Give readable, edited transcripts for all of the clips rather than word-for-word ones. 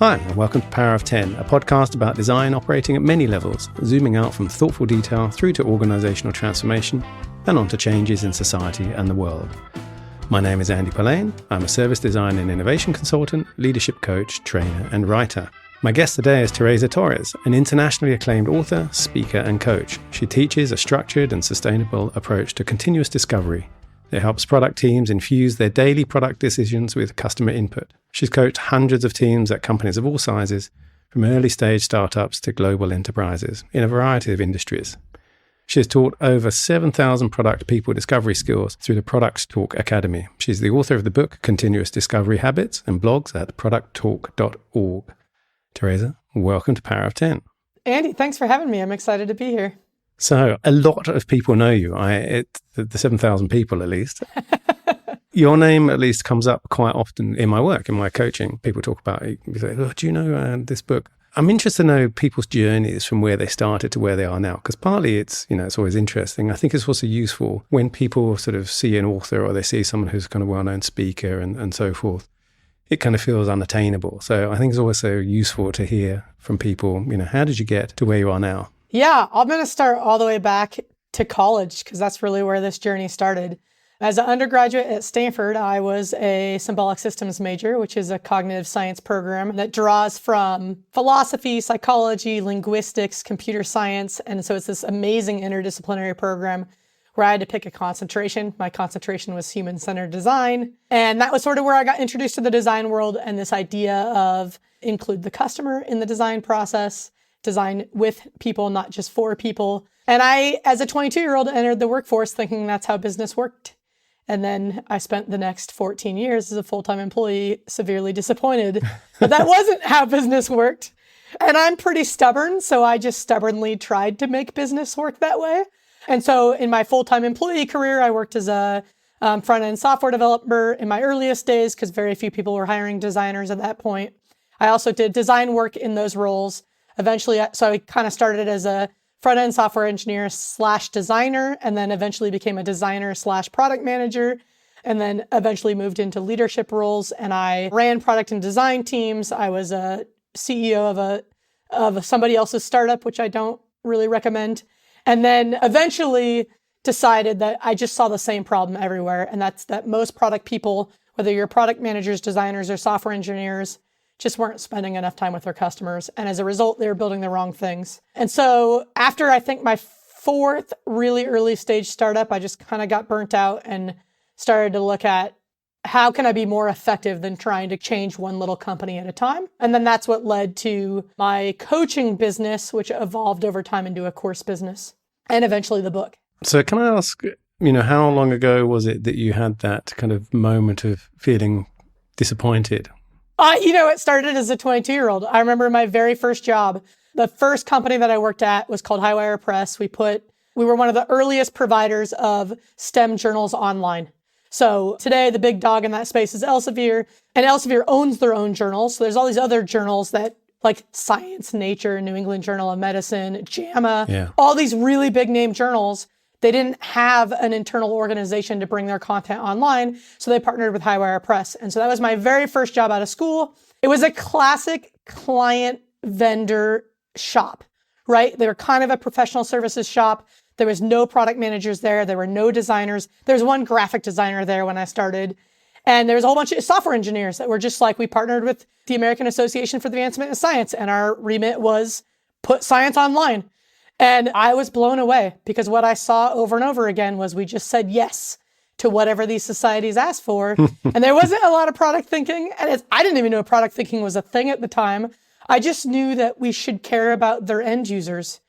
Hi, and welcome to Power of 10, a podcast about design operating at many levels, zooming out from thoughtful detail through to organisational transformation and on to changes in society and the world. My name is Andy Polaine. I'm a service design and innovation consultant, leadership coach, trainer, and writer. My guest today is Teresa Torres, an internationally acclaimed author, speaker, and coach. She teaches a structured and sustainable approach to continuous discovery. It helps product teams infuse their daily product decisions with customer input. She's coached hundreds of teams at companies of all sizes, from early stage startups to global enterprises in a variety of industries. She has taught over 7,000 product people discovery skills through the Product Talk Academy. She's the author of the book Continuous Discovery Habits and blogs at producttalk.org. Teresa, welcome to Power of 10. Andy, thanks for having me. I'm excited to be here. So a lot of people know you, the 7,000 people at least. Your name at least comes up quite often in my work, in my coaching. People talk about it. Say, oh, do you know this book? I'm interested to know people's journeys from where they started to where they are now, because partly it's always interesting. I think it's also useful when people sort of see an author or they see someone who's kind of well-known speaker and so forth. It kind of feels unattainable. So I think it's also useful to hear from people, how did you get to where you are now? Yeah, I'm going to start all the way back to college because that's really where this journey started. As an undergraduate at Stanford, I was a symbolic systems major, which is a cognitive science program that draws from philosophy, psychology, linguistics, computer science. And so it's this amazing interdisciplinary program where I had to pick a concentration. My concentration was human-centered design. And that was sort of where I got introduced to the design world and this idea of include the customer in the design process, design with people, not just for people. And I, as a 22-year-old, entered the workforce thinking that's how business worked. And then I spent the next 14 years as a full-time employee, severely disappointed that that wasn't how business worked. And I'm pretty stubborn, so I just stubbornly tried to make business work that way. And so in my full-time employee career, I worked as a front-end software developer in my earliest days because very few people were hiring designers at that point. I also did design work in those roles. Eventually, so I kind of started as a front-end software engineer / designer, and then eventually became a designer / product manager, and then eventually moved into leadership roles. And I ran product and design teams. I was a CEO of somebody else's startup, which I don't really recommend. And then eventually decided that I just saw the same problem everywhere. And that's that most product people, whether you're product managers, designers, or software engineers, just weren't spending enough time with their customers. And as a result, they were building the wrong things. And so after I think my fourth really early stage startup, I just kind of got burnt out and started to look at how can I be more effective than trying to change one little company at a time? And then that's what led to my coaching business, which evolved over time into a course business and eventually the book. So can I ask, how long ago was it that you had that kind of moment of feeling disappointed? It started as a 22-year-old. I remember my very first job. The first company that I worked at was called Highwire Press. We were one of the earliest providers of STEM journals online. So today, the big dog in that space is Elsevier, and Elsevier owns their own journals. So there's all these other journals that like Science, Nature, New England Journal of Medicine, JAMA, all these really big name journals. They didn't have an internal organization to bring their content online, so they partnered with Highwire Press. And so that was my very first job out of school. It was a classic client vendor shop, right? They were kind of a professional services shop. There was no product managers there. There were no designers. There was one graphic designer there when I started. And there was a whole bunch of software engineers that were just like, we partnered with the American Association for the Advancement of Science, and our remit was put science online. And I was blown away because what I saw over and over again was we just said yes to whatever these societies asked for. And there wasn't a lot of product thinking. And I didn't even know product thinking was a thing at the time. I just knew that we should care about their end users.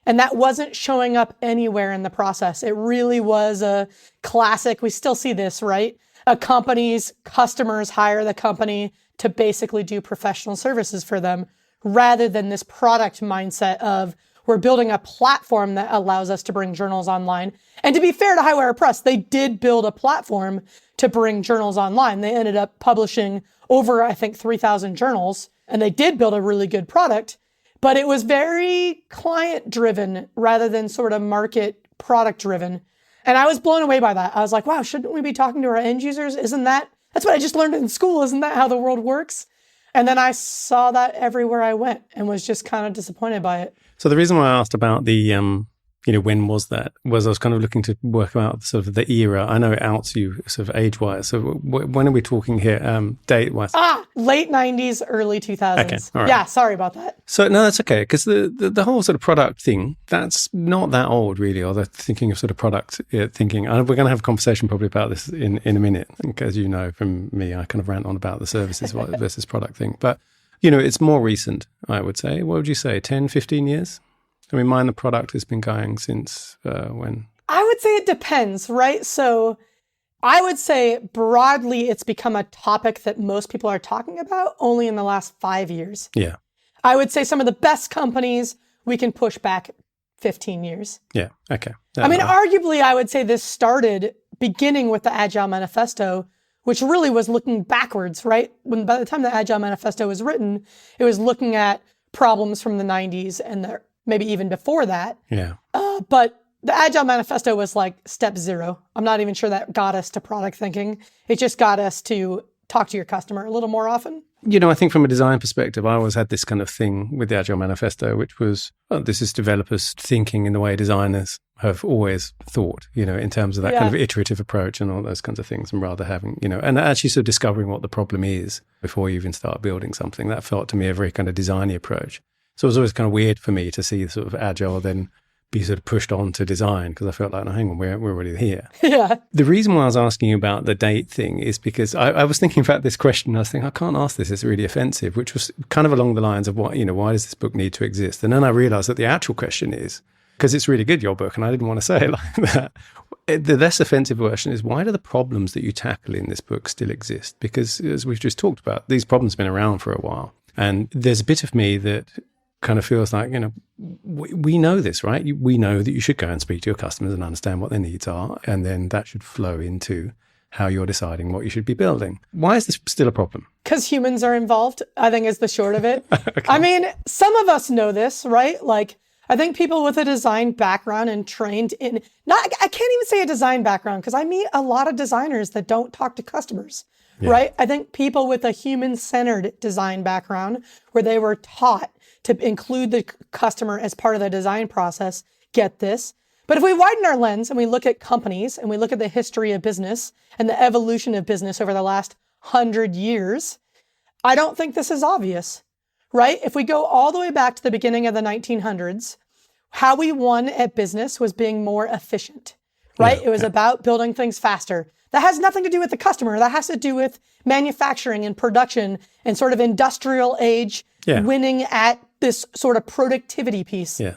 And that wasn't showing up anywhere in the process. It really was a classic. We still see this, right? A company's customers hire the company to basically do professional services for them rather than this product mindset of, we're building a platform that allows us to bring journals online. And to be fair to Highwire Press, they did build a platform to bring journals online. They ended up publishing over, I think, 3,000 journals, and they did build a really good product, but it was very client-driven rather than sort of market product-driven. And I was blown away by that. I was like, wow, shouldn't we be talking to our end users? That's what I just learned in school. Isn't that how the world works? And then I saw that everywhere I went and was just kind of disappointed by it. So the reason why I asked about the, when was that, was I was kind of looking to work out sort of the era. I know it outs you sort of age-wise. So when are we talking here, date-wise? Late 90s, early 2000s. Okay, all right. Yeah, sorry about that. So no, that's okay, because the whole sort of product thing, that's not that old really, or the thinking of sort of product thinking. We're going to have a conversation probably about this in a minute, because you know from me, I kind of rant on about the services versus product thing. But, it's more recent, I would say. What would you say, 10, 15 years? I mean, mine, the product has been going since when? I would say it depends, right? So I would say broadly, it's become a topic that most people are talking about only in the last 5 years. Yeah. I would say some of the best companies, we can push back 15 years. Yeah. Okay. Arguably, I would say this started beginning with the Agile Manifesto, which really was looking backwards, right? By the time the Agile Manifesto was written, it was looking at problems from the 90s and maybe even before that. Yeah. But the Agile Manifesto was like step 0. I'm not even sure that got us to product thinking. It just got us to talk to your customer a little more often. I think from a design perspective, I always had this kind of thing with the Agile Manifesto, which was, this is developers thinking in the way designers have always thought, in terms of that kind of iterative approach and all those kinds of things, and rather having, and actually sort of discovering what the problem is before you even start building something. That felt to me a very kind of designy approach. So it was always kind of weird for me to see sort of Agile then be sort of pushed on to design, because I felt like, no, hang on, we're already here. Yeah. The reason why I was asking you about the date thing is because I was thinking about this question. I was thinking, I can't ask this, it's really offensive, which was kind of along the lines of why does this book need to exist? And then I realized that the actual question is, because it's really good, your book, and I didn't want to say it like that. The less offensive version is, why do the problems that you tackle in this book still exist? Because as we've just talked about, these problems have been around for a while. And there's a bit of me that kind of feels like, we know this, right? We know that you should go and speak to your customers and understand what their needs are. And then that should flow into how you're deciding what you should be building. Why is this still a problem? Because humans are involved, I think is the short of it. Okay. I mean, some of us know this, right? Like, I think people with a design background and trained in, I can't even say a design background, because I meet a lot of designers that don't talk to customers, right? I think people with a human-centered design background, where they were taught to include the customer as part of the design process, get this. But if we widen our lens and we look at companies and we look at the history of business and the evolution of business over the last 100 years, I don't think this is obvious, right? If we go all the way back to the beginning of the 1900s, how we won at business was being more efficient, right? It was about building things faster. That has nothing to do with the customer. That has to do with manufacturing and production and sort of industrial age winning at this sort of productivity piece. Yeah.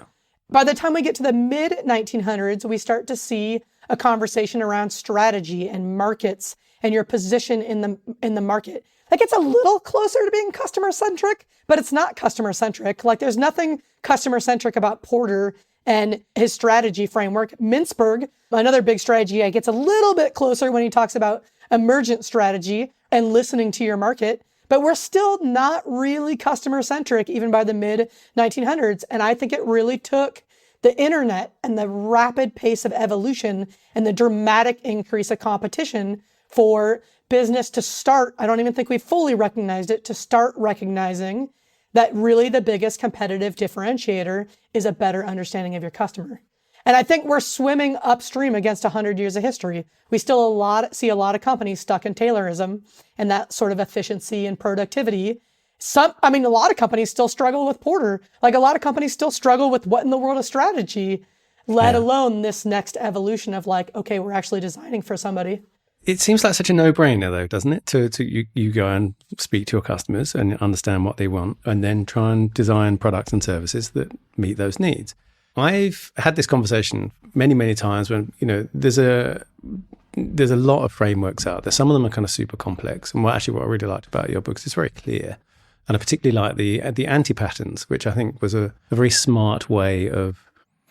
By the time we get to the mid-1900s, we start to see a conversation around strategy and markets and your position in the market. Like, it's a little closer to being customer-centric, but it's not customer-centric. Like, there's nothing customer-centric about Porter and his strategy framework. Mintzberg, another big strategy, gets a little bit closer when he talks about emergent strategy and listening to your market. But we're still not really customer-centric even by the mid-1900s. And I think it really took the internet and the rapid pace of evolution and the dramatic increase of competition for business to start, I don't even think we fully recognized it, to start recognizing that really the biggest competitive differentiator is a better understanding of your customer. And I think we're swimming upstream against 100 years of history. We still see a lot of companies stuck in Taylorism and that sort of efficiency and productivity. A lot of companies still struggle with Porter. Like, a lot of companies still struggle with what in the world of strategy, let alone this next evolution of like, okay, we're actually designing for somebody. It seems like such a no-brainer, though, doesn't it? To you go and speak to your customers and understand what they want, and then try and design products and services that meet those needs. I've had this conversation many, many times when, there's a lot of frameworks out there. Some of them are kind of super complex. And what I really liked about your book is it's very clear. And I particularly like the anti-patterns, which I think was a very smart way of,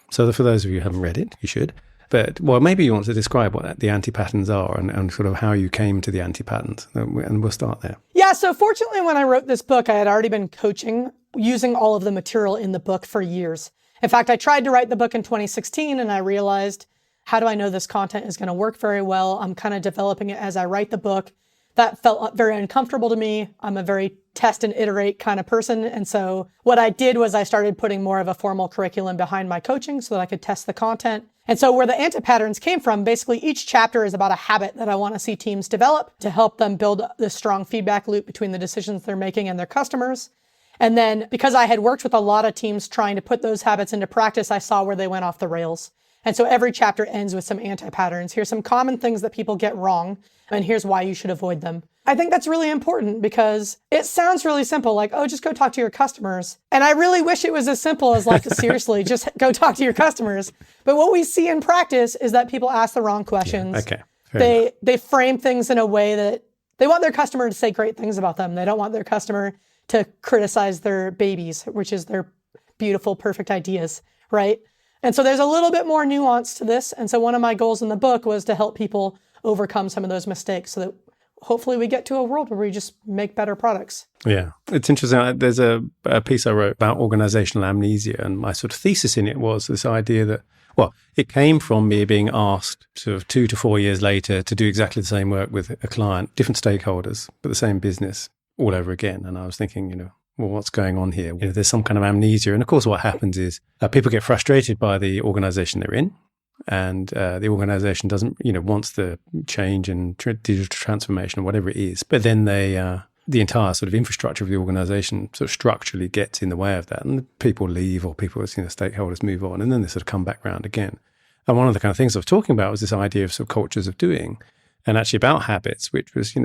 so for those of you who haven't read it, you should. But, well, maybe you want to describe what the anti-patterns are and sort of how you came to the anti-patterns. And we'll start there. Yeah, so fortunately, when I wrote this book, I had already been coaching using all of the material in the book for years. In fact, I tried to write the book in 2016 and I realized, how do I know this content is going to work very well? I'm kind of developing it as I write the book. That felt very uncomfortable to me. I'm a very test and iterate kind of person. And so what I did was I started putting more of a formal curriculum behind my coaching so that I could test the content. And so where the anti-patterns came from, basically each chapter is about a habit that I want to see teams develop to help them build this strong feedback loop between the decisions they're making and their customers. And then because I had worked with a lot of teams trying to put those habits into practice, I saw where they went off the rails. And so every chapter ends with some anti-patterns. Here's some common things that people get wrong, and here's why you should avoid them. I think that's really important because it sounds really simple, like, oh, just go talk to your customers. And I really wish it was as simple as like, seriously, just go talk to your customers. But what we see in practice is that people ask the wrong questions. Yeah, okay. They frame things in a way that they want their customer to say great things about them. They don't want their customer to criticize their babies, which is their beautiful, perfect ideas, right? And so there's a little bit more nuance to this. And so one of my goals in the book was to help people overcome some of those mistakes so that hopefully we get to a world where we just make better products. Yeah, it's interesting. There's a piece I wrote about organizational amnesia, and my sort of thesis in it was this idea that, well, it came from me being asked sort of 2 to 4 years later to do exactly the same work with a client, different stakeholders, but the same business all over again. And I was thinking, well, what's going on here? There's some kind of amnesia. And of course, what happens is people get frustrated by the organization they're in. And the organization doesn't, wants the change and digital transformation or whatever it is. But then the entire sort of infrastructure of the organization sort of structurally gets in the way of that. And people leave, or stakeholders move on, and then they sort of come back around again. And one of the kind of things I was talking about was this idea of sort of cultures of doing, and actually about habits, which was,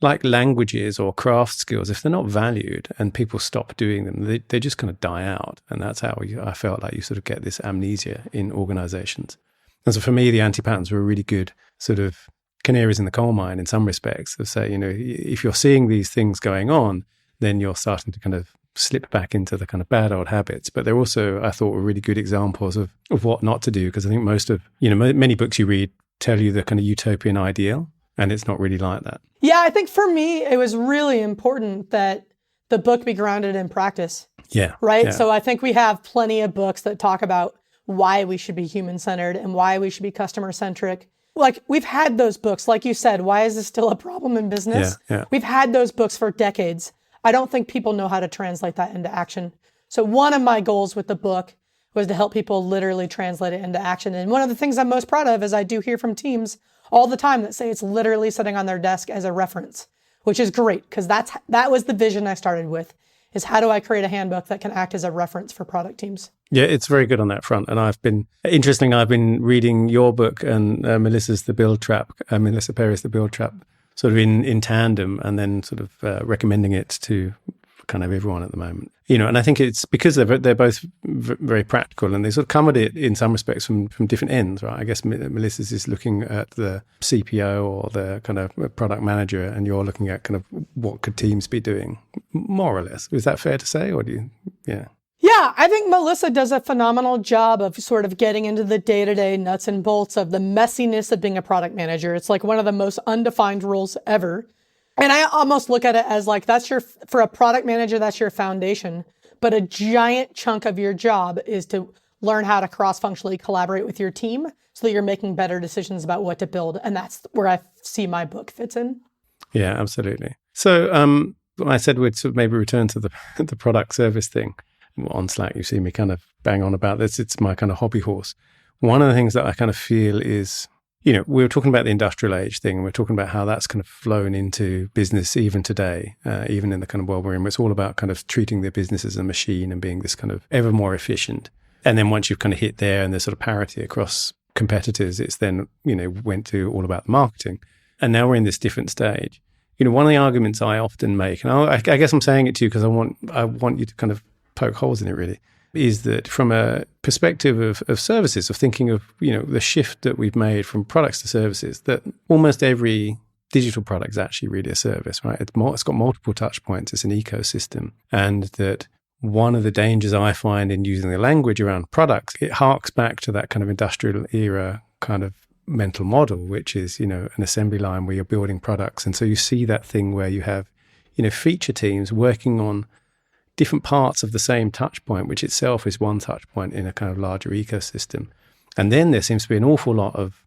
like languages or craft skills, if they're not valued and people stop doing them, they just kind of die out. And that's how I felt like you sort of get this amnesia in organizations. And so for me, the anti-patterns were a really good sort of canaries in the coal mine in some respects of say, if you're seeing these things going on, then you're starting to kind of slip back into the kind of bad old habits. But they're also, I thought, were really good examples of what not to do. Because I think most of, many books you read tell you the kind of utopian ideal, and it's not really like that. Yeah, I think for me, it was really important that the book be grounded in practice. Yeah. Right? Yeah. So I think we have plenty of books that talk about why we should be human-centered and why we should be customer-centric. Like, we've had those books. Like you said, why is this still a problem in business? Yeah. We've had those books for decades. I don't think people know how to translate that into action. So one of my goals with the book was to help people literally translate it into action. And one of the things I'm most proud of is I do hear from teams all the time that say it's literally sitting on their desk as a reference, which is great because that was the vision I started with, is how do I create a handbook that can act as a reference for product teams? Yeah, it's very good on that front. And I've been reading your book and Melissa Perez, The Build Trap, sort of in tandem, and then sort of recommending it to kind of everyone at the moment. And I think it's because they're both very practical, and they sort of come at it in some respects from different ends, right? I guess Melissa's is looking at the CPO or the kind of product manager, and you're looking at kind of what could teams be doing, more or less. Is that fair to say, or do you, yeah? Yeah, I think Melissa does a phenomenal job of sort of getting into the day-to-day nuts and bolts of the messiness of being a product manager. It's like one of the most undefined roles ever. And I almost look at it as like, for a product manager, that's your foundation. But a giant chunk of your job is to learn how to cross-functionally collaborate with your team so that you're making better decisions about what to build. And that's where I see my book fits in. Yeah, absolutely. So I said we'd sort of maybe return to the product service thing. On Slack, you see me kind of bang on about this. It's my kind of hobby horse. One of the things that I kind of feel is, we were talking about the industrial age thing, and we're talking about how that's kind of flown into business even today, even in the kind of world we're in. It's all about kind of treating the business as a machine and being this kind of ever more efficient. And then once you've kind of hit there and there's sort of parity across competitors, it's then, went to all about the marketing. And now we're in this different stage. One of the arguments I often make, and I guess I'm saying it to you because I want you to kind of poke holes in it really, is that from a perspective of services, of thinking of, the shift that we've made from products to services, that almost every digital product is actually really a service, right? It's got multiple touch points. It's an ecosystem. And that one of the dangers I find in using the language around products, it harks back to that kind of industrial era kind of mental model, which is, an assembly line where you're building products. And so you see that thing where you have, feature teams working on different parts of the same touch point, which itself is one touch point in a kind of larger ecosystem. And then there seems to be an awful lot of,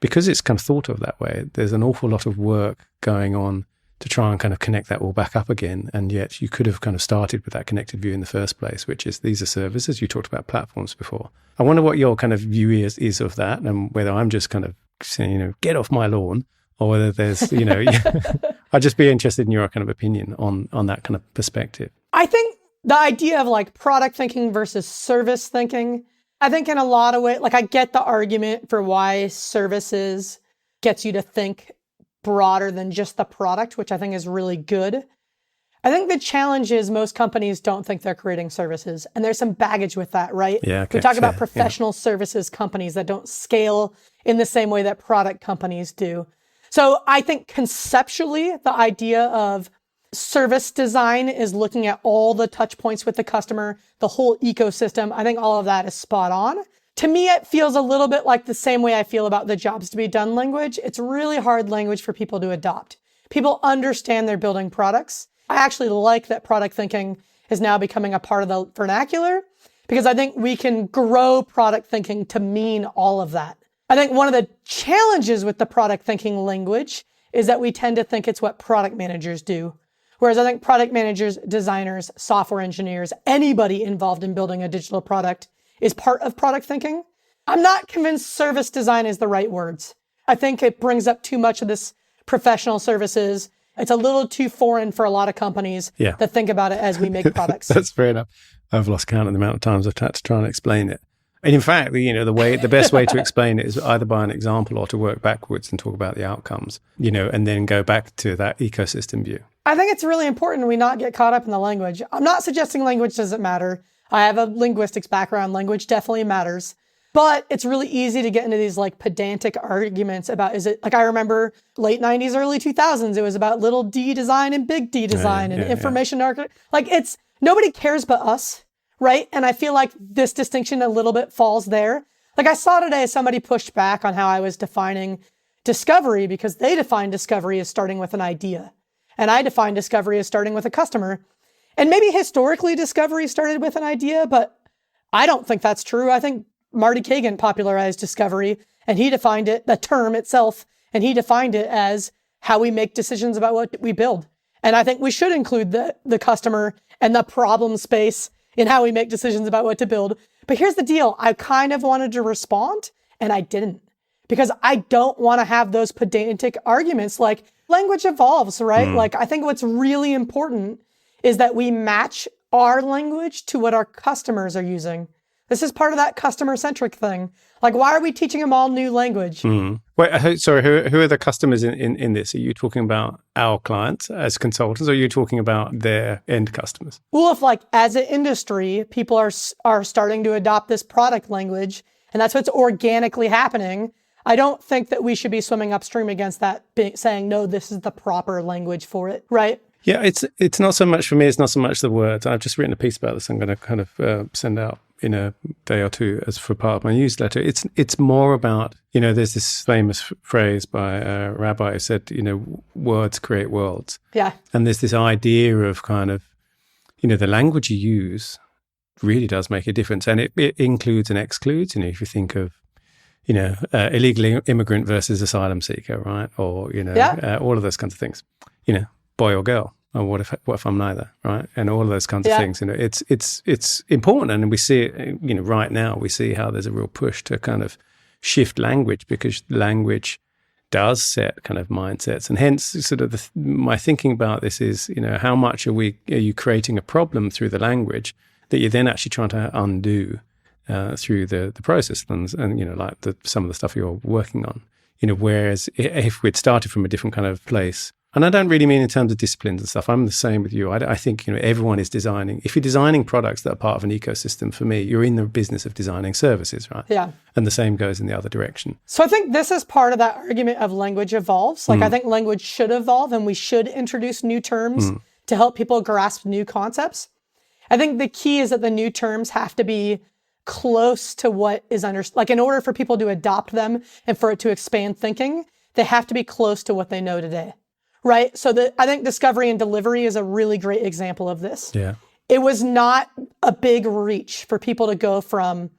because it's kind of thought of that way, there's an awful lot of work going on to try and kind of connect that all back up again. And yet you could have kind of started with that connected view in the first place, which is these are services. You talked about platforms before. I wonder what your kind of view is of that, and whether I'm just kind of saying, get off my lawn, or whether there's, I'd just be interested in your kind of opinion on that kind of perspective. I think the idea of like product thinking versus service thinking, I think in a lot of ways, like I get the argument for why services gets you to think broader than just the product, which I think is really good. I think the challenge is most companies don't think they're creating services, and there's some baggage with that, right? Yeah, okay, we talk about professional services companies that don't scale in the same way that product companies do. So I think conceptually, the idea of service design is looking at all the touch points with the customer, the whole ecosystem. I think all of that is spot on. To me, it feels a little bit like the same way I feel about the jobs to be done language. It's really hard language for people to adopt. People understand they're building products. I actually like that product thinking is now becoming a part of the vernacular, because I think we can grow product thinking to mean all of that. I think one of the challenges with the product thinking language is that we tend to think it's what product managers do. Whereas I think product managers, designers, software engineers, anybody involved in building a digital product is part of product thinking. I'm not convinced service design is the right words. I think it brings up too much of this professional services. It's a little too foreign for a lot of companies that think about it as we make products. That's fair enough. I've lost count of the amount of times I've had to try and explain it. And in fact, the best way to explain it is either by an example or to work backwards and talk about the outcomes, and then go back to that ecosystem view. I think it's really important we not get caught up in the language. I'm not suggesting language doesn't matter. I have a linguistics background. Language definitely matters. But it's really easy to get into these like pedantic arguments about, is it like, I remember late 90s, early 2000s, it was about little d design and big D design and information architecture. Like nobody cares but us, right? And I feel like this distinction a little bit falls there. Like I saw today, somebody pushed back on how I was defining discovery, because they define discovery as starting with an idea. And I define discovery as starting with a customer. And maybe historically discovery started with an idea, but I don't think that's true. I think Marty Kagan popularized discovery, and he defined it, the term itself, and he defined it as how we make decisions about what we build. And I think we should include the customer and the problem space in how we make decisions about what to build. But here's the deal. I kind of wanted to respond, and I didn't, because I don't want to have those pedantic arguments like language evolves, right? Like I think what's really important is that we match our language to what our customers are using. This is part of that customer-centric thing. Like, why are we teaching them all new language? Wait, sorry, who are the customers in this? Are you talking about our clients as consultants, or are you talking about their end customers? Well, if like as an industry, people are starting to adopt this product language, and that's what's organically happening, I don't think that we should be swimming upstream against that, saying, no, this is the proper language for it, right? Yeah, it's not so much for me, it's not so much the words. I've just written a piece about this I'm going to kind of send out in a day or two as for part of my newsletter. It's more about, there's this famous phrase by a rabbi who said, words create worlds. Yeah. And there's this idea of kind of, the language you use really does make a difference. And it includes and excludes, if you think of, illegal immigrant versus asylum seeker, right? Or, all of those kinds of things, boy or girl. Or what if I'm neither, right? And all of those kinds of things. It's important, and we see it. Right now we see how there's a real push to kind of shift language, because language does set kind of mindsets, and hence sort of my thinking about this is, how much are you creating a problem through the language that you're then actually trying to undo through the process, and like some of the stuff you're working on. Whereas if we'd started from a different kind of place. And I don't really mean in terms of disciplines and stuff. I'm the same with you. I think, everyone is designing. If you're designing products that are part of an ecosystem, for me, you're in the business of designing services, right? Yeah. And the same goes in the other direction. So I think this is part of that argument of language evolves. Like I think language should evolve, and we should introduce new terms to help people grasp new concepts. I think the key is that the new terms have to be close to what is understood. Like in order for people to adopt them and for it to expand thinking, they have to be close to what they know today. Right. So I think discovery and delivery is a really great example of this. Yeah. It was not a big reach for people to go from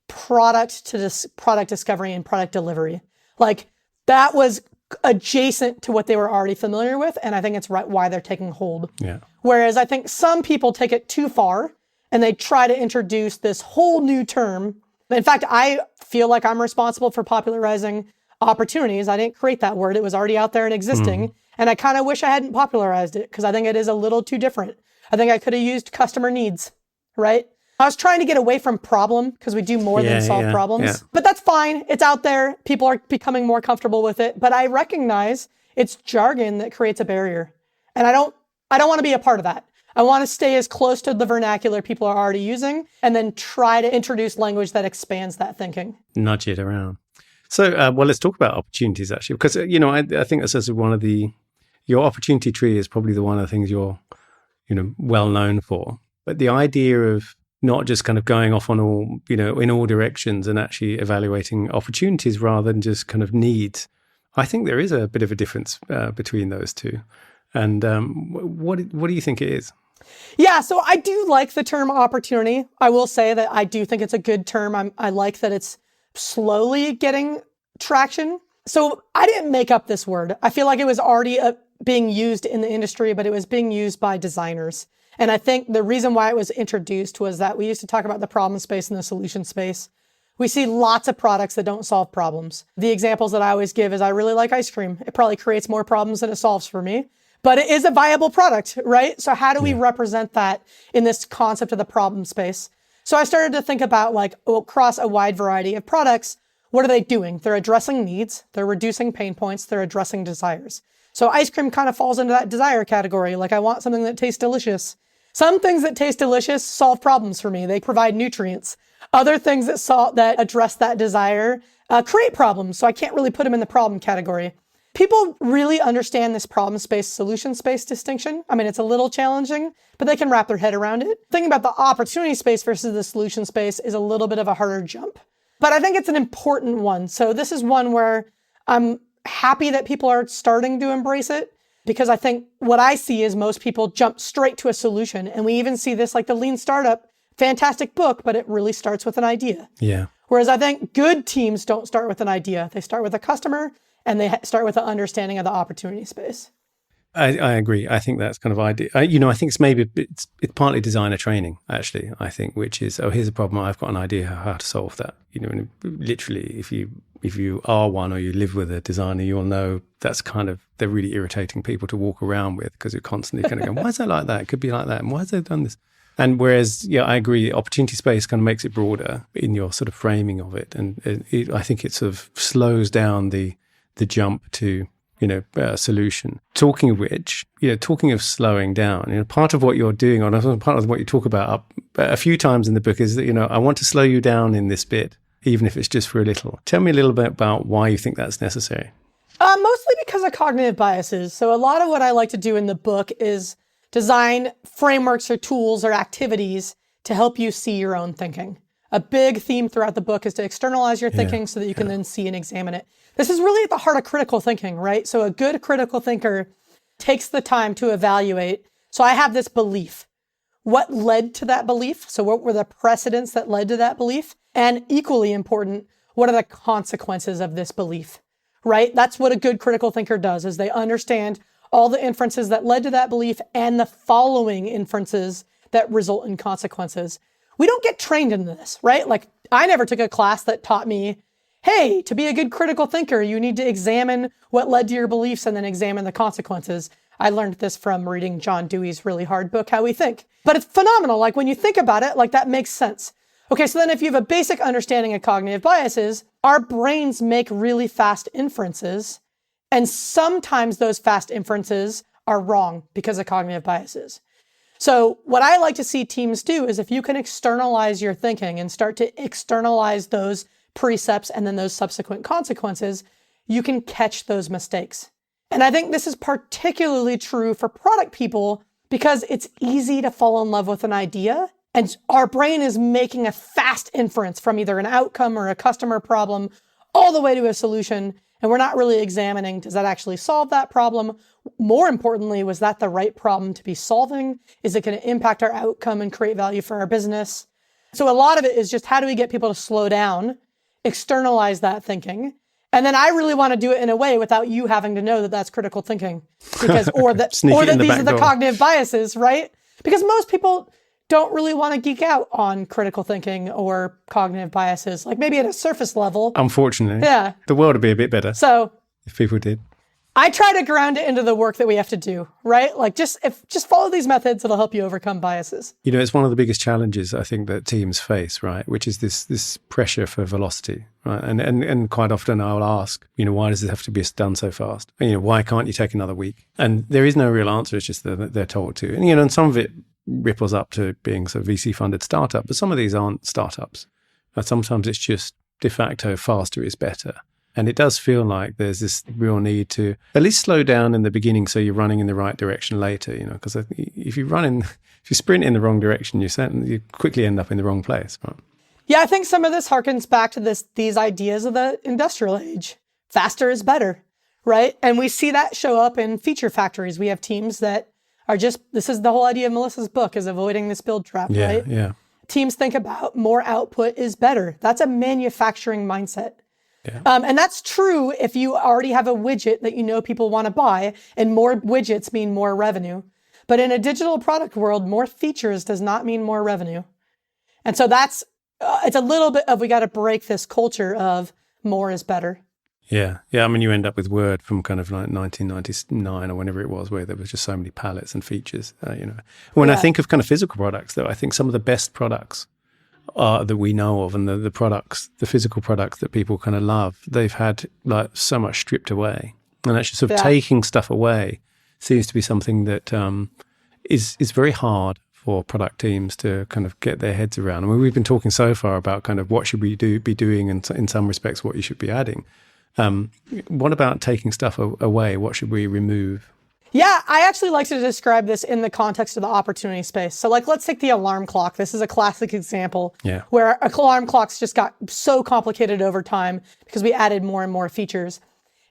product to product discovery and product delivery. Like that was adjacent to what they were already familiar with. And I think it's why they're taking hold. Yeah. Whereas I think some people take it too far and they try to introduce this whole new term. In fact, I feel like I'm responsible for popularizing opportunities. I didn't create that word. It was already out there and existing. And I kind of wish I hadn't popularized it because I think it is a little too different. I think I could have used customer needs, right? I was trying to get away from problem because we do more than solve problems. Yeah. But that's fine. It's out there. People are becoming more comfortable with it. But I recognize it's jargon that creates a barrier. And I don't want to be a part of that. I want to stay as close to the vernacular people are already using and then try to introduce language that expands that thinking. Nudge it around. So, well, let's talk about opportunities actually, because, I think that's one of your opportunity tree is probably one of the things you're, well known for. But the idea of not just kind of going off on all, in all directions and actually evaluating opportunities rather than just kind of needs. I think there is a bit of a difference between those two. And what do you think it is? Yeah, so I do like the term opportunity. I will say that I do think it's a good term. I like that it's slowly getting traction. So I didn't make up this word. I feel like it was already being used in the industry, but it was being used by designers. And I think the reason why it was introduced was that we used to talk about the problem space and the solution space. We see lots of products that don't solve problems. The examples that I always give is I really like ice cream. It probably creates more problems than it solves for me, but it is a viable product, right? So how do we represent that in this concept of the problem space? So I started to think about across a wide variety of products, what are they doing? They're addressing needs, they're reducing pain points, they're addressing desires. So ice cream kind of falls into that desire category. Like I want something that tastes delicious. Some things that taste delicious solve problems for me. They provide nutrients. Other things that address that desire create problems. So I can't really put them in the problem category. People really understand this problem space, solution space distinction. I mean, it's a little challenging, but they can wrap their head around it. Thinking about the opportunity space versus the solution space is a little bit of a harder jump, but I think it's an important one. So this is one where I'm happy that people are starting to embrace it. Because I think what I see is most people jump straight to a solution. And we even see this like the Lean Startup, fantastic book, but it really starts with an idea. Yeah. Whereas I think good teams don't start with an idea. They start with a customer and they start with an understanding of the opportunity space. I agree. I think that's kind of idea. I think it's partly designer training, actually, I think, which is, here's a problem. I've got an idea how to solve that. And literally, if you are one or you live with a designer, you'll know that's they're really irritating people to walk around with because you're constantly kind of going, why is that like that? It could be like that. And why has they done this? And whereas, I agree, opportunity space kind of makes it broader in your sort of framing of it. And I think it sort of slows down the jump to solution. Talking of which, talking of slowing down, part of what you're doing, or part of what you talk about a few times in the book is that, I want to slow you down in this bit, even if it's just for a little. Tell me a little bit about why you think that's necessary. Mostly because of cognitive biases. So a lot of what I like to do in the book is design frameworks or tools or activities to help you see your own thinking. A big theme throughout the book is to externalize your thinking so that you can then see and examine it. This is really at the heart of critical thinking, right? So a good critical thinker takes the time to evaluate. So I have this belief. What led to that belief? So what were the precedents that led to that belief? And equally important, what are the consequences of this belief, right? That's what a good critical thinker does, is they understand all the inferences that led to that belief and the following inferences that result in consequences. We don't get trained in this, right? Like I never took a class that taught me, hey, to be a good critical thinker, you need to examine what led to your beliefs and then examine the consequences. I learned this from reading John Dewey's really hard book, How We Think. But it's phenomenal. Like when you think about it, like that makes sense. Okay, so then if you have a basic understanding of cognitive biases, our brains make really fast inferences. And sometimes those fast inferences are wrong because of cognitive biases. So what I like to see teams do is if you can externalize your thinking and start to externalize those precepts and then those subsequent consequences, you can catch those mistakes. And I think this is particularly true for product people because it's easy to fall in love with an idea and our brain is making a fast inference from either an outcome or a customer problem all the way to a solution. And we're not really examining, does that actually solve that problem? More importantly, was that the right problem to be solving? Is it going to impact our outcome and create value for our business? So a lot of it is just how do we get people to slow down, externalize that thinking, And then I really want to do it in a way without you having to know that that's critical thinking, because or that these are the cognitive biases, right? Because most people don't really want to geek out on critical thinking or cognitive biases, like maybe at a surface level. Unfortunately. Yeah. The world would be a bit better. So if people did. I try to ground it into the work that we have to do, right? Like just follow these methods, it'll help you overcome biases. You know, it's one of the biggest challenges I think that teams face, right? Which is this pressure for velocity, right? And quite often I'll ask, you know, why does this have to be done so fast? And, you know, why can't you take another week? And there is no real answer. It's just that they're told to. And, you know, and some of it ripples up to being sort of VC funded startup, but some of these aren't startups. And sometimes it's just de facto faster is better. And it does feel like there's this real need to at least slow down in the beginning so you're running in the right direction later, you know, because if you sprint in the wrong direction, you quickly end up in the wrong place, right? Yeah, I think some of this harkens back to these ideas of the industrial age. Faster is better, right? And we see that show up in feature factories. We have teams that are this is the whole idea of Melissa's book, is avoiding this build trap, right? Yeah. Teams think about more output is better. That's a manufacturing mindset. Yeah. And that's true if you already have a widget that you know people want to buy, and more widgets mean more revenue. But in a digital product world, more features does not mean more revenue. And so it's a little bit of, we got to break this culture of more is better. Yeah. I mean, you end up with Word from kind of like 1999 or whenever it was, where there was just so many palettes and features, you know. When I think of kind of physical products, though, I think some of the best products that we know of, and the physical products that people kind of love, they've had like so much stripped away, and actually sort of taking stuff away seems to be something that is very hard for product teams to kind of get their heads around. I mean, we've been talking so far about kind of what should we be doing, and in some respects what you should be adding. What about taking stuff away? What should we remove? Yeah, I actually like to describe this in the context of the opportunity space. So like, let's take the alarm clock. This is a classic example where alarm clocks just got so complicated over time because we added more and more features.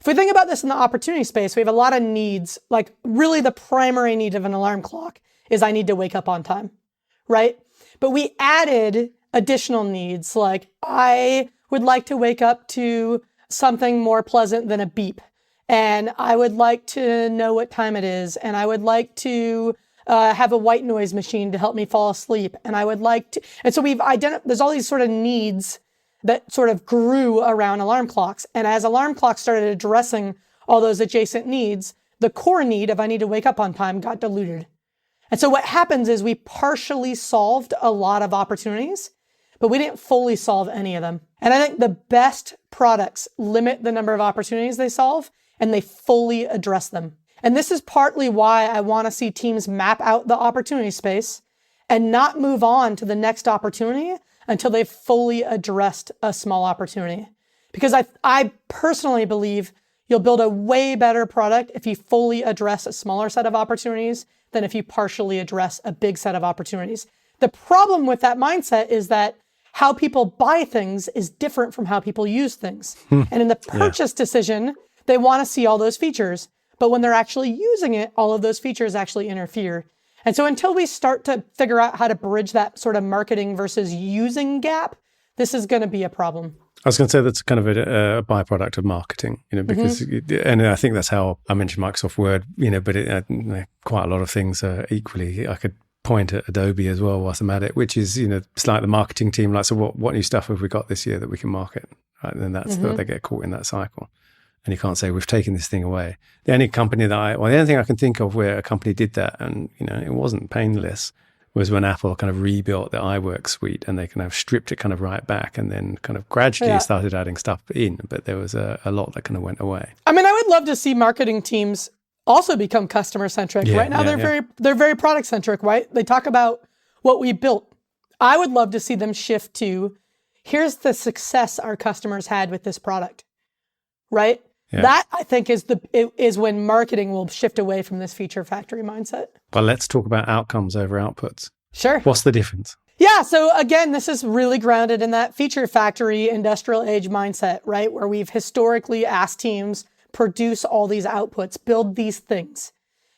If we think about this in the opportunity space, we have a lot of needs. Like really the primary need of an alarm clock is I need to wake up on time, right? But we added additional needs, like I would like to wake up to something more pleasant than a beep. And I would like to know what time it is. And I would like to have a white noise machine to help me fall asleep. And I would like to, and so we've identified, there's all these sort of needs that sort of grew around alarm clocks. And as alarm clocks started addressing all those adjacent needs, the core need of I need to wake up on time got diluted. And so what happens is we partially solved a lot of opportunities, but we didn't fully solve any of them. And I think the best products limit the number of opportunities they solve, and they fully address them. And this is partly why I want to see teams map out the opportunity space and not move on to the next opportunity until they've fully addressed a small opportunity. Because I personally believe you'll build a way better product if you fully address a smaller set of opportunities than if you partially address a big set of opportunities. The problem with that mindset is that how people buy things is different from how people use things. And in the purchase decision, they want to see all those features, but when they're actually using it, all of those features actually interfere. And so until we start to figure out how to bridge that sort of marketing versus using gap, this is going to be a problem. I was going to say that's kind of a byproduct of marketing, you know, because, and I think that's how I mentioned Microsoft Word, you know, but quite a lot of things are equally, I could point at Adobe as well whilst I'm at it, which is, you know, it's like the marketing team, like, so what new stuff have we got this year that we can market? Right? And that's they get caught in that cycle. And you can't say, we've taken this thing away. The only company the only thing I can think of where a company did that, and, you know, it wasn't painless, was when Apple kind of rebuilt the iWork suite, and they kind of stripped it kind of right back and then kind of gradually started adding stuff in. But there was a lot that kind of went away. I mean, I would love to see marketing teams also become customer centric. Right now, they're very product centric, right? They talk about what we built. I would love to see them shift to, here's the success our customers had with this product, right? Yeah. That, I think, is when marketing will shift away from this feature factory mindset. Well, let's talk about outcomes over outputs. Sure. What's the difference? Yeah. So again, this is really grounded in that feature factory industrial age mindset, right? Where we've historically asked teams, produce all these outputs, build these things.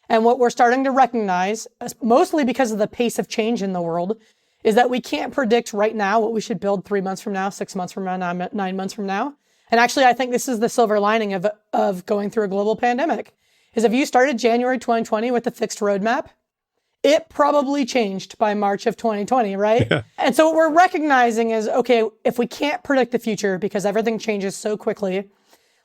And what we're starting to recognize, mostly because of the pace of change in the world, is that we can't predict right now what we should build 3 months from now, 6 months from now, 9 months from now. And actually, I think this is the silver lining of going through a global pandemic, is if you started January 2020 with a fixed roadmap, it probably changed by March of 2020, right? Yeah. And so what we're recognizing is, okay, if we can't predict the future because everything changes so quickly,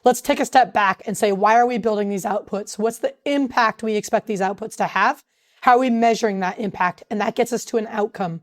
let's take a step back and say, why are we building these outputs? What's the impact we expect these outputs to have? How are we measuring that impact? And that gets us to an outcome.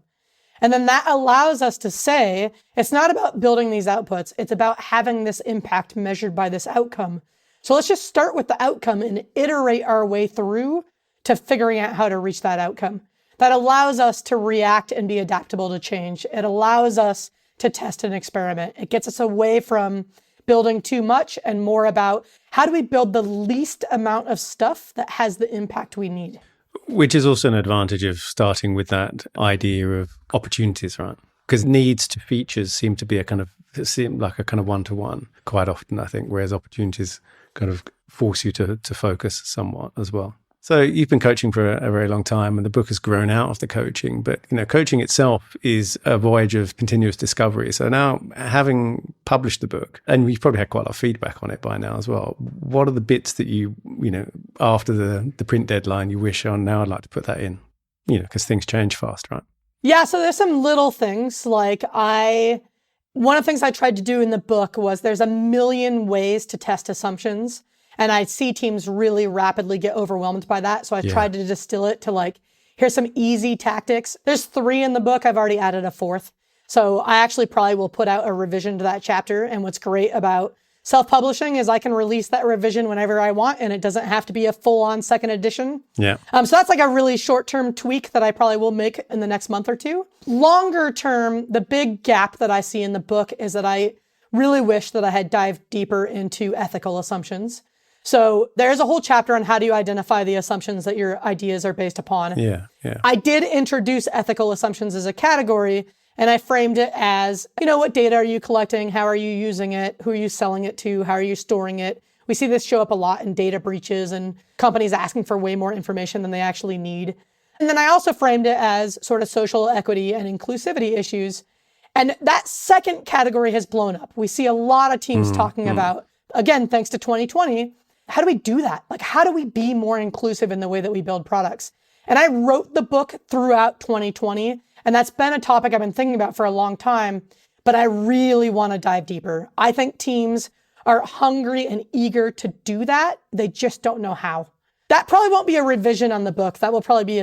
And then that allows us to say, it's not about building these outputs. It's about having this impact measured by this outcome. So let's just start with the outcome and iterate our way through to figuring out how to reach that outcome. That allows us to react and be adaptable to change. It allows us to test and experiment. It gets us away from building too much and more about how do we build the least amount of stuff that has the impact we need. Which is also an advantage of starting with that idea of opportunities, right? Because needs to features seem like a kind of one-to-one quite often, I think, whereas opportunities kind of force you to focus somewhat as well. So you've been coaching for a very long time, and the book has grown out of the coaching. But coaching itself is a voyage of continuous discovery. So now, having published the book, and you've probably had quite a lot of feedback on it by now as well, what are the bits that you after the print deadline, you wish, now I'd like to put that in? Because things change fast, right? Yeah, so there's some little things like one of the things I tried to do in the book was there's a million ways to test assumptions. And I see teams really rapidly get overwhelmed by that. So I tried to distill it to here's some easy tactics. There's 3 in the book. I've already added a 4th. So I actually probably will put out a revision to that chapter. And what's great about self-publishing is I can release that revision whenever I want, and it doesn't have to be a full-on second edition. Yeah. So that's a really short-term tweak that I probably will make in the next month or 2. Longer term, the big gap that I see in the book is that I really wish that I had dived deeper into ethical assumptions. So there's a whole chapter on how do you identify the assumptions that your ideas are based upon. Yeah. I did introduce ethical assumptions as a category, and I framed it as, what data are you collecting? How are you using it? Who are you selling it to? How are you storing it? We see this show up a lot in data breaches and companies asking for way more information than they actually need. And then I also framed it as sort of social equity and inclusivity issues. And that second category has blown up. We see a lot of teams talking about, again, thanks to 2020, how do we do that? How do we be more inclusive in the way that we build products? And I wrote the book throughout 2020, and that's been a topic I've been thinking about for a long time, but I really want to dive deeper. I think teams are hungry and eager to do that. They just don't know how. That probably won't be a revision on the book. That will probably be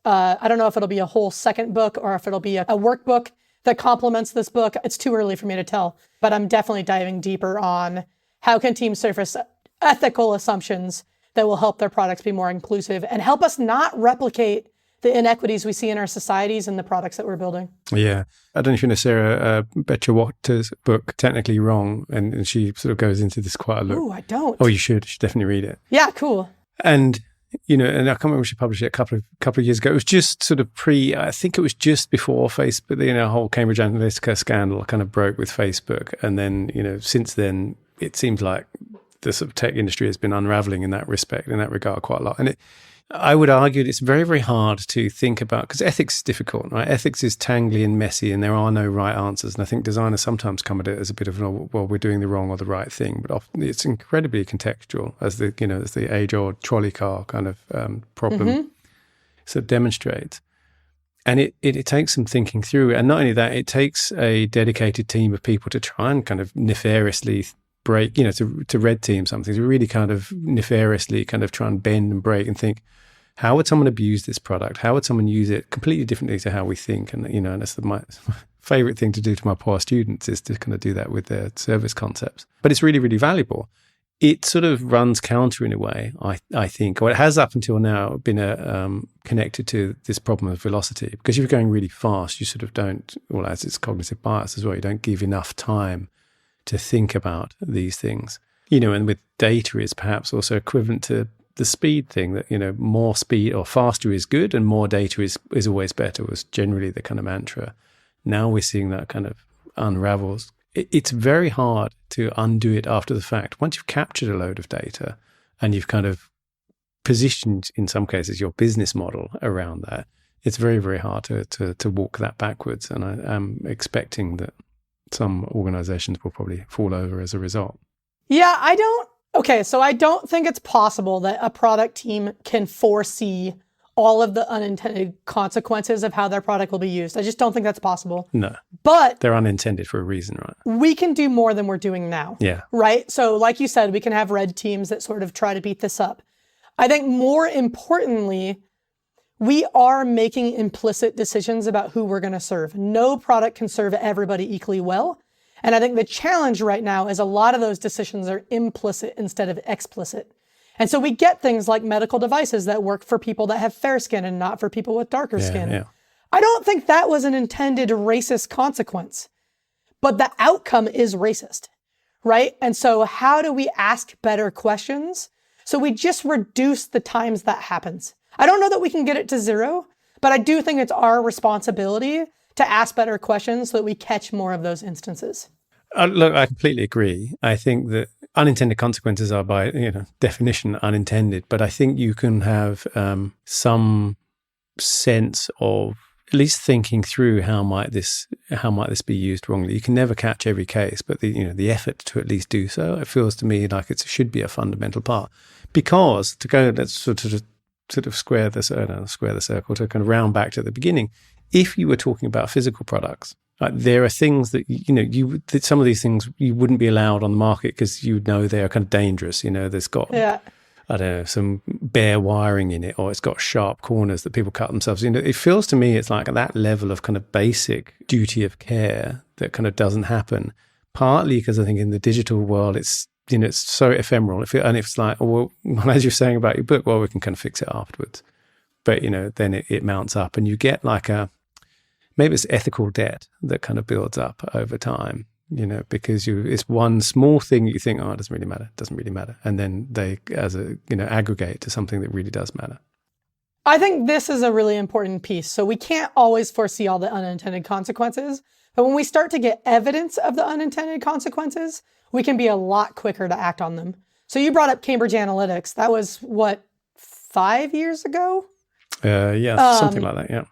I don't know if it'll be a whole second book or if it'll be a workbook that complements this book. It's too early for me to tell, but I'm definitely diving deeper on how can teams surface ethical assumptions that will help their products be more inclusive and help us not replicate the inequities we see in our societies and the products that we're building. Yeah. I don't know if you know Sarah Betcher-Watter's book, Technically Wrong, and she sort of goes into this quite a lot. Oh, I don't. Oh, you should. You should definitely read it. Yeah, cool. And, and I can't remember when she published it a couple of years ago. It was just sort of I think it was just before Facebook, the whole Cambridge Analytica scandal kind of broke with Facebook. And then, since then, it seems like the sort of tech industry has been unraveling in that regard quite a lot. And I would argue that it's very, very hard to think about, because ethics is difficult, right? Ethics is tangly and messy, and there are no right answers. And I think designers sometimes come at it as a bit of, we're doing the wrong or the right thing. But often it's incredibly contextual, as the age-old trolley car kind of problem sort of demonstrates. And it takes some thinking through. And not only that, it takes a dedicated team of people to try and kind of nefariously break, to red team something, to really kind of nefariously kind of try and bend and break and think, how would someone abuse this product? How would someone use it completely differently to how we think? And, and that's my favorite thing to do to my poor students, is to kind of do that with their service concepts. But it's really, really valuable. It sort of runs counter in a way, I think, or it has up until now been connected to this problem of velocity. Because if you're going really fast, you sort of don't, well, as it's cognitive bias as well, you don't give enough time to think about these things, and with data is perhaps also equivalent to the speed thing, that, more speed or faster is good and more data is always better, was generally the kind of mantra. Now we're seeing that kind of unravels. It's very hard to undo it after the fact. Once you've captured a load of data and you've kind of positioned, in some cases, your business model around that, it's very, very hard to walk that backwards. And I am expecting that some organizations will probably fall over as a result. Yeah, so I don't think it's possible that a product team can foresee all of the unintended consequences of how their product will be used. I just don't think that's possible. No. But they're unintended for a reason, right? We can do more than we're doing now. Yeah. Right? So like you said, we can have red teams that sort of try to beat this up. I think more importantly, we are making implicit decisions about who we're going to serve. No product can serve everybody equally well. And I think the challenge right now is a lot of those decisions are implicit instead of explicit. And so we get things like medical devices that work for people that have fair skin and not for people with darker skin. Yeah. I don't think that was an intended racist consequence, but the outcome is racist, right? And so how do we ask better questions? So we just reduce the times that happens. I don't know that we can get it to zero, but I do think it's our responsibility to ask better questions so that we catch more of those instances. Look, I completely agree. I think that unintended consequences are by definition unintended, but I think you can have some sense of at least thinking through how might this be used wrongly. You can never catch every case, but the effort to at least do so, it feels to me like it should be a fundamental part. Because let's sort of square the circle to kind of round back to the beginning. If you were talking about physical products, there are things that some of these things you wouldn't be allowed on the market because they are kind of dangerous. There's got I don't know, some bare wiring in it, or it's got sharp corners that people cut themselves. It feels to me it's like that level of kind of basic duty of care that kind of doesn't happen. Partly because I think in the digital world it's so ephemeral. And it's like, well, as you're saying about your book, well, we can kind of fix it afterwards. But then it mounts up, and you get like maybe it's ethical debt that kind of builds up over time, because it's one small thing you think, it doesn't really matter. And then they, aggregate to something that really does matter. I think this is a really important piece. So we can't always foresee all the unintended consequences, but when we start to get evidence of the unintended consequences, we can be a lot quicker to act on them. So you brought up Cambridge Analytica. That was 5 years ago? Something like that, yeah.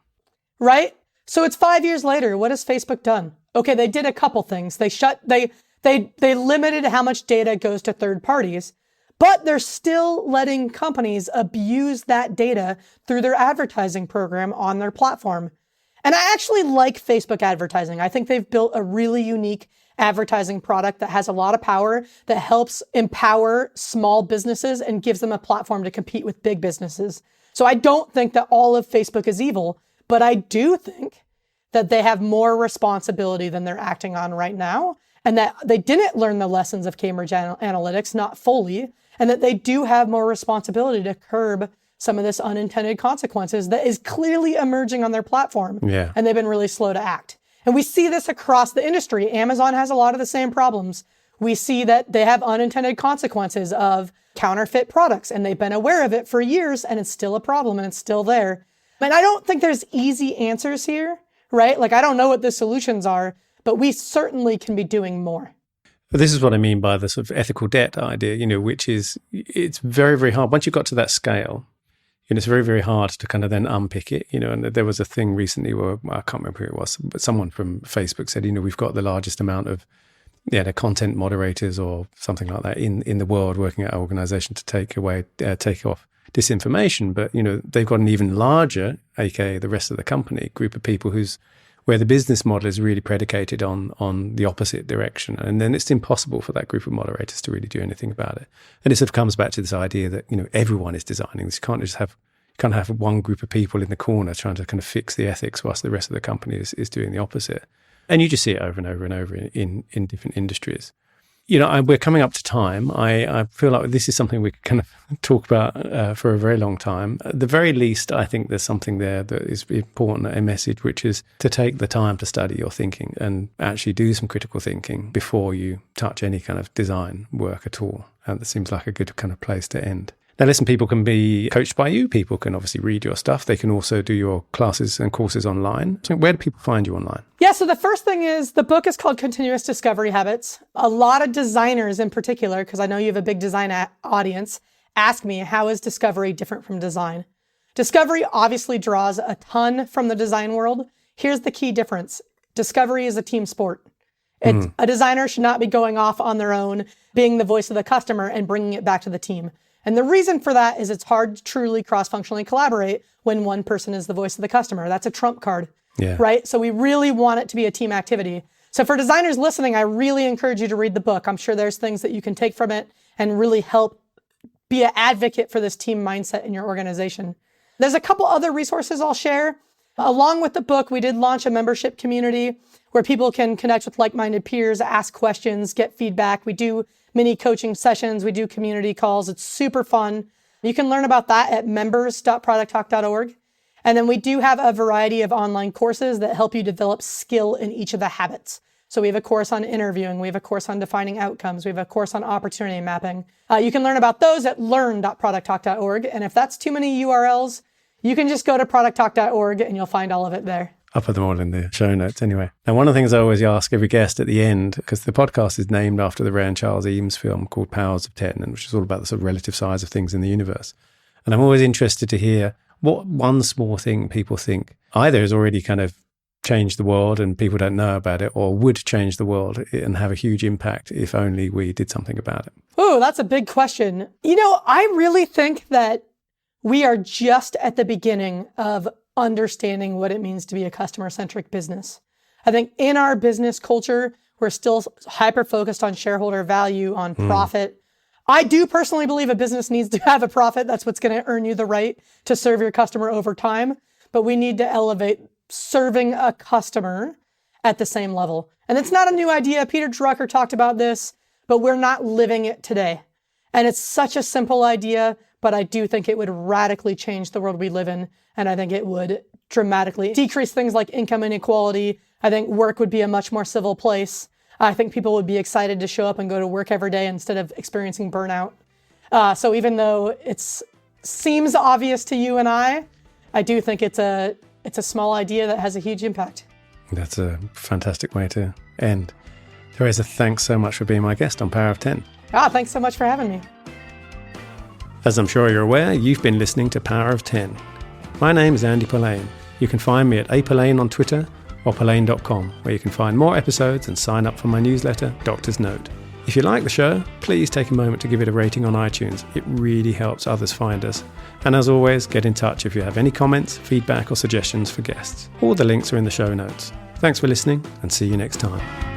Right? So it's 5 years later. What has Facebook done? Okay, they did a couple things. They limited how much data goes to third parties, but they're still letting companies abuse that data through their advertising program on their platform. And I actually like Facebook advertising. I think they've built a really unique advertising product that has a lot of power, that helps empower small businesses and gives them a platform to compete with big businesses. So I don't think that all of Facebook is evil, but I do think that they have more responsibility than they're acting on right now, and that they didn't learn the lessons of Cambridge Analytica, not fully, and that they do have more responsibility to curb some of this unintended consequences that is clearly emerging on their platform. Yeah. And they've been really slow to act. And we see this across the industry. Amazon has a lot of the same problems. We see that they have unintended consequences of counterfeit products, and they've been aware of it for years, and it's still a problem, and it's still there. And I don't think there's easy answers here, right? Like, I don't know what the solutions are, but we certainly can be doing more. But this is what I mean by the sort of ethical debt idea, which is, it's very, very hard. Once you got to that scale, it's very, very hard to kind of then unpick it, and there was a thing recently where, I can't remember who it was, but someone from Facebook said, we've got the largest amount of the content moderators or something like that in the world working at our organization to take off disinformation. But, they've got an even larger, aka the rest of the company, group of people where the business model is really predicated on the opposite direction. And then it's impossible for that group of moderators to really do anything about it. And it sort of comes back to this idea that, everyone is designing this. You can't just have one group of people in the corner trying to kind of fix the ethics whilst the rest of the company is doing the opposite. And you just see it over and over and over in different industries. We're coming up to time. I feel like this is something we could kind of talk about for a very long time. At the very least, I think there's something there that is important, a message, which is to take the time to study your thinking and actually do some critical thinking before you touch any kind of design work at all. And that seems like a good kind of place to end. Now, listen, people can be coached by you. People can obviously read your stuff. They can also do your classes and courses online. So where do people find you online? Yeah, so the first thing is the book is called Continuous Discovery Habits. A lot of designers in particular, because I know you have a big design audience, ask me, how is discovery different from design? Discovery obviously draws a ton from the design world. Here's the key difference. Discovery is a team sport. A designer should not be going off on their own, being the voice of the customer and bringing it back to the team. And the reason for that is it's hard to truly cross-functionally collaborate when one person is the voice of the customer. That's a trump card, right? So we really want it to be a team activity. So for designers listening, I really encourage you to read the book. I'm sure there's things that you can take from it and really help be an advocate for this team mindset in your organization. There's a couple other resources I'll share. Along with the book, we did launch a membership community where people can connect with like-minded peers, ask questions, get feedback. We do mini coaching sessions. We do community calls. It's super fun. You can learn about that at members.producttalk.org. And then we do have a variety of online courses that help you develop skill in each of the habits. So we have a course on interviewing. We have a course on defining outcomes. We have a course on opportunity mapping. You can learn about those at learn.producttalk.org. And if that's too many URLs, you can just go to producttalk.org and you'll find all of it there. I'll put them all in the show notes anyway. Now, one of the things I always ask every guest at the end, because the podcast is named after the Ray and Charles Eames film called Powers of 10, and which is all about the sort of relative size of things in the universe. And I'm always interested to hear what one small thing people think either has already kind of changed the world and people don't know about it, or would change the world and have a huge impact if only we did something about it. Oh, that's a big question. I really think that we are just at the beginning of understanding what it means to be a customer-centric business. I think in our business culture, we're still hyper-focused on shareholder value, on profit. I do personally believe a business needs to have a profit. That's what's going to earn you the right to serve your customer over time. But we need to elevate serving a customer at the same level. And it's not a new idea. Peter Drucker talked about this, but we're not living it today. And it's such a simple idea, but I do think it would radically change the world we live in. And I think it would dramatically decrease things like income inequality. I think work would be a much more civil place. I think people would be excited to show up and go to work every day instead of experiencing burnout. So even though it seems obvious to you and I do think it's a small idea that has a huge impact. That's a fantastic way to end. Teresa, thanks so much for being my guest on Power of 10. Thanks so much for having me. As I'm sure you're aware, you've been listening to Power of 10. My name is Andy Polaine. You can find me at apolaine on Twitter or polaine.com, where you can find more episodes and sign up for my newsletter, Doctor's Note. If you like the show, please take a moment to give it a rating on iTunes. It really helps others find us. And as always, get in touch if you have any comments, feedback or suggestions for guests. All the links are in the show notes. Thanks for listening and see you next time.